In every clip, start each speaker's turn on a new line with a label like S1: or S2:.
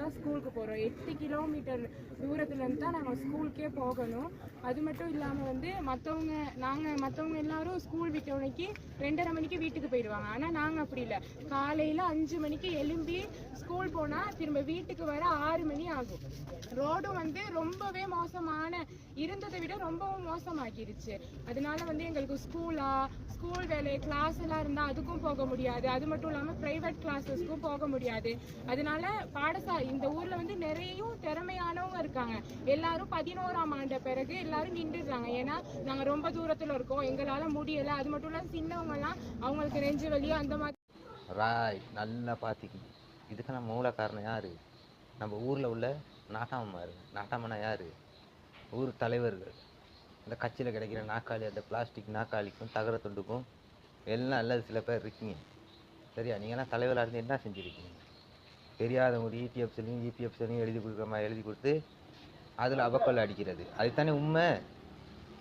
S1: தான் ஸ்கூலுக்கு போகிறோம். 8 கிலோமீட்டர் தூரத்துலேருந்து தான் நாங்கள் ஸ்கூலுக்கே போகணும். அது மட்டும் இல்லாமல் வந்து மற்றவங்க எல்லாரும் ஸ்கூல் விட்ட உடனே 2:30 மணிக்கு வீட்டுக்கு போயிடுவாங்க. ஆனால் நாங்கள் அப்படி இல்லை. காலையில் 5 மணிக்கு எழும்பி ஸ்கூல் போனால் திரும்ப வீட்டுக்கு வர 6 மணி ஆகும். ரோடும் வந்து ரொம்பவே இருந்ததை விட ரொம்பவும் மோசமாக்கிடுச்சு. அதனால வந்து எங்களுக்கு ஸ்கூல் வேலை கிளாஸ் எல்லாம் இருந்தால் அதுக்கும் போக முடியாது. அது மட்டும் இல்லாமல் ப்ரைவேட் கிளாஸஸ்க்கும் போக முடியாது. அதனால இந்த ஊரில் வந்து நிறைய திறமையானவங்க இருக்காங்க. எல்லாரும் 11ஆம் ஆண்டு பிறகு எல்லாரும் நின்றுடுறாங்க. ஏன்னா நாங்கள் ரொம்ப தூரத்தில் இருக்கோம், எங்களால் முடியலை. அது மட்டும் இல்லாமல் சின்னவங்கலாம் அவங்களுக்கு நெஞ்சு வலியோ அந்த மாதிரி.
S2: நல்லா பார்த்திக்கணும். இதுக்கான மூல காரணம் யார்? நம்ம ஊரில் உள்ள நாட்டாமமாரு. நாட்டாமனா யார்? ஊர் தலைவர்கள். இந்த கட்சியில் கிடைக்கிற நாக்காளி, அந்த பிளாஸ்டிக் நாக்காளிக்கும் தகர துண்டுக்கும் எல்லாம் அல்லது சில பேர் இருக்கீங்க. சரியா? நீங்கள்லாம் தலைவராக இருந்து என்ன செஞ்சுருக்கீங்க? தெரியாதவங்க இடிஎஃப்ஸ்லையும் இபிஎஃப்ஸ்லையும் எழுதி கொடுக்குற மாதிரி எழுதி கொடுத்து அதில் அபக்கொள்ள அடிக்கிறது. அதுதானே உண்மை.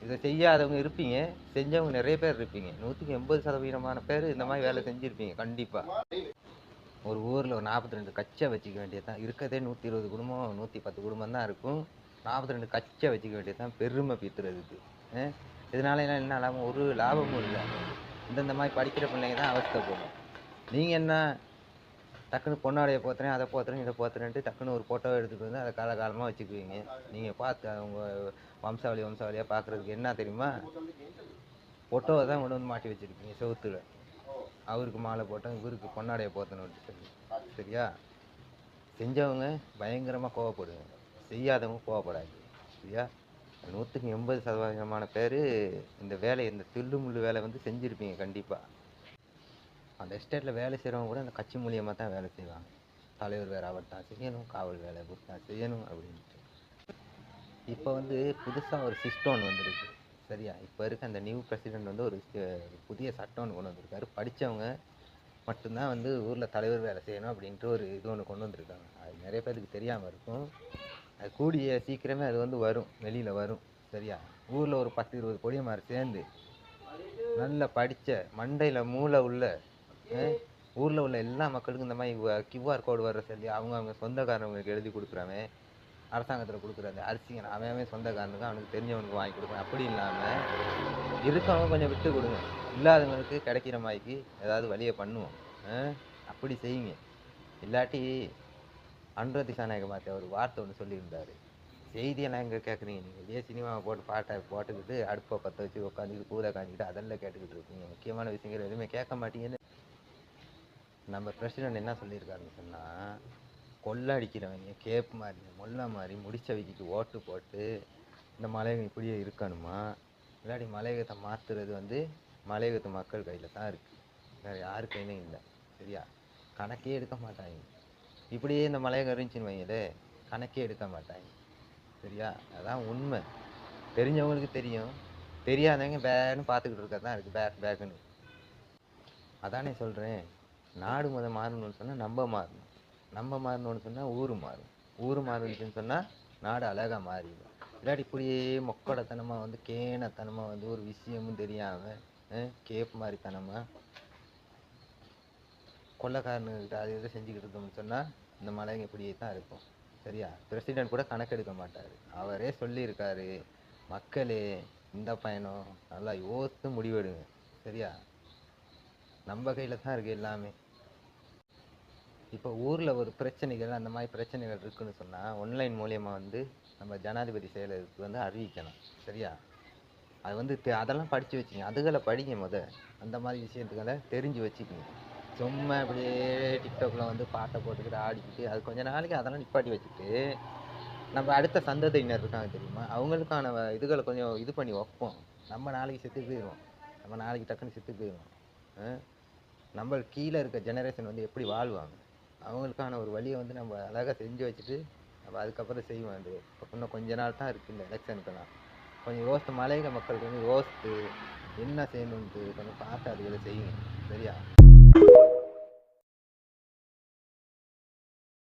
S2: இதை செய்யாதவங்க இருப்பீங்க, செஞ்சவங்க நிறைய பேர் இருப்பீங்க. 180% பேர் இந்த மாதிரி வேலை செஞ்சுருப்பீங்க கண்டிப்பாக. ஒரு ஊரில் ஒரு 42 கட்சியை வச்சுக்க வேண்டியது தான். இருக்கிறதே 120 குடும்பம் 110 குடும்பம் தான் இருக்கும். 42 கட்சியை வச்சுக்க வேண்டியது தான் பெருமை பீத்துறதுக்கு. இதனால என்ன லாபம்? ஒரு லாபமும் இல்லை. இந்த மாதிரி படிக்கிற பிள்ளைங்க தான் அவஸ்தைப்படும். நீங்கள் என்ன டக்குன்னு பொண்ணாடைய போத்துறேன், அதை போத்துறேன், இதை போத்துறேன்ட்டு டக்குன்னு ஒரு ஃபோட்டோ எடுத்துகிட்டு வந்து அதை காலகாலமாக வச்சுக்குவீங்க. நீங்கள் பார்த்து அவங்க வம்சாவளியாக பார்க்குறதுக்கு என்ன தெரியுமா? ஃபோட்டோவை தான் கொண்டு வந்து மாட்டி வச்சுருக்கீங்க செவுத்துல. அவருக்கு மாலை போட்டோம், இவருக்கு பொன்னாடைய போத்தணும்னு சொல்லி. சரியா? செஞ்சவங்க பயங்கரமாக கோவப்படுங்க, செய்யாதவங்க கோவப்படாது. சரியா? 180% பேர் இந்த வேலையை, இந்த தில்லுமுள்ளு வேலை வந்து செஞ்சுருப்பீங்க கண்டிப்பாக. அந்த எஸ்டேட்டில் வேலை செய்கிறவங்க கூட அந்த கட்சி மூலியமாக தான் வேலை செய்வாங்க. தலைவர் வேறு அவர் தான் செய்யணும், காவல் வேலை அவர் தான் செய்யணும் அப்படின்ட்டு. இப்போ வந்து புதுசாக ஒரு சிஸ்டம் ஒன்று வந்துருக்கு. சரியா? இப்போ இருக்க அந்த நியூ பிரசிடெண்ட் வந்து ஒரு புதிய சட்டம் ஒன்று கொண்டு வந்திருக்காரு. படித்தவங்க மட்டும்தான் வந்து ஊரில் தலைவர் வேலை செய்யணும் அப்படின்ட்டு ஒரு இது ஒன்று கொண்டு வந்திருக்காங்க. அது நிறைய பேருக்கு தெரியாமல் இருக்கும். அது கூடிய சீக்கிரமே அது வந்து வரும், வெளியில் வரும். சரியா? ஊரில் ஒரு 10-20 பொடியமாரி சேர்ந்து நல்ல படித்த மண்டையில் மூளை உள்ள ஊரில் உள்ள எல்லா மக்களுக்கும் இந்த மாதிரி கியூஆர் கோடு வர்ற சொல்லி அவங்க சொந்தக்காரங்களுக்கு எழுதி கொடுக்குறாங்க. அரசாங்கத்தில் கொடுக்குறாங்க அரிசிங்க அவன் சொந்தக்காரனுக்கு அவனுக்கு தெரிஞ்சவனுக்கு வாங்கி கொடுக்குறேன். அப்படி இல்லாமல் இருக்கவங்க கொஞ்சம் விட்டு கொடுங்க, இல்லாதவங்களுக்கு கிடைக்கிற மாதிரிக்கு ஏதாவது வழியை பண்ணுவோம். அப்படி செய்யுங்க. இல்லாட்டி அன்ர திசாநாயக மாற்றி ஒரு வார்த்தை ஒன்று சொல்லியிருந்தார். செய்தியெல்லாம் எங்கே கேட்குறீங்க? நீங்கள் வெளியே சினிமாவை போட்டுக்கிட்டு அடுப்பை பற்ற வச்சு உட்காந்துக்கிட்டு கூதை காஞ்சிக்கிட்டு அதெல்லாம் கேட்டுக்கிட்டு இருக்கீங்க. முக்கியமான விஷயங்கள் எதுவுமே கேட்க மாட்டீங்கன்னு நம்ம பிரசிடெண்ட் என்ன சொல்லியிருக்காருன்னு சொன்னால், கொள்ளை அடிக்கிறவங்க கேப் மாதிரி மொல்லை மாதிரி முடிச்ச வைக்கிட்டு ஓட்டு போட்டு இந்த மலையகம் இப்படியே இருக்கணுமா? இல்லாட்டி மலையகத்தை மாற்றுறது வந்து மலையகத்து மக்கள் கையில் தான் இருக்குது, வேறு யாரு கையிலும் இல்லை. சரியா? கணக்கே எடுக்க மாட்டாங்க. இப்படியே இந்த மலையகம் இருந்துச்சுன்னு வைங்களே, கணக்கே எடுக்க மாட்டாங்க. சரியா? அதான் உண்மை. தெரிஞ்சவங்களுக்கு தெரியும், தெரியாதவங்க பேன்னு பார்த்துக்கிட்டு இருக்க தான் இருக்குது, பேக்குன்னு. அதானே சொல்கிறேன். நாடு மாறணும்னு சொன்னால் நம்ம மாறணும்னு சொன்னால் ஊர் மாறணும்னு சொன்னால் நாடு அழகாக மாறிடும். இல்லாட்டி இப்படியே மொக்கடத்தனமாக வந்து கேனத்தனமாக வந்து ஒரு விஷயமும் தெரியாமல் கேப் மாதிரித்தனமாக கொள்ளைக்காரனுக்கிட்ட அது எதை செஞ்சுக்கிட்டு இருக்கோம்னு சொன்னால் இந்த மலைங்க இப்படியே தான் இருக்கும். சரியா? பிரசிடெண்ட் கூட கணக்கெடுக்க மாட்டார். அவரே சொல்லியிருக்காரு, மக்களே இந்த பயணம் நல்லா யோசித்து முடிவெடுங்க. சரியா? நம்ம கையில் தான் இருக்குது எல்லாமே. இப்போ ஊரில் ஒரு பிரச்சனைகள் அந்த மாதிரி பிரச்சனைகள் இருக்குன்னு சொன்னால் ஆன்லைன் மூலியமாக வந்து நம்ம ஜனாதிபதி செயலருக்கு வந்து அறிவிக்கணும். சரியா? அது வந்து அதெல்லாம் படித்து வச்சுங்க, அதுகளை படிங்க. அந்த மாதிரி விஷயத்துக்களை தெரிஞ்சு வச்சுக்கோங்க. சும்மா அப்படியே டிக்டாக்ல வந்து பாட்டை போட்டுக்கிட்டு ஆடிக்கிட்டு அது கொஞ்ச நாளைக்கு அதெல்லாம் நிப்பாட்டி வச்சுட்டு நம்ம அடுத்த சந்ததியினர் இருக்காங்க தெரியுமா, அவங்களுக்கான இதுகளை கொஞ்சம் இது பண்ணி வைப்போம். நம்ம நாளைக்கு செத்து போயிடுவோம், நம்ம நாளைக்கு டக்குன்னு செத்து போயிடுவோம். நம்ம கீழே இருக்க ஜெனரேஷன் வந்து எப்படி வாழ்வாங்க, அவங்களுக்கான ஒரு வழியை வந்து நம்ம அழகாக செஞ்சு வச்சுட்டு நம்ம அதுக்கப்புறம் செய்வோம். அது இன்னும் கொஞ்ச நாள் தான் இருக்குது இந்த எலெக்ஷனுக்கெல்லாம். கொஞ்சம் யோசித்து மலையக மக்களுக்கு வந்து யோசித்து என்ன செய்யணுன்ட்டு கொஞ்சம் பார்த்து அதுகளை செய்யுங்க. சரியா?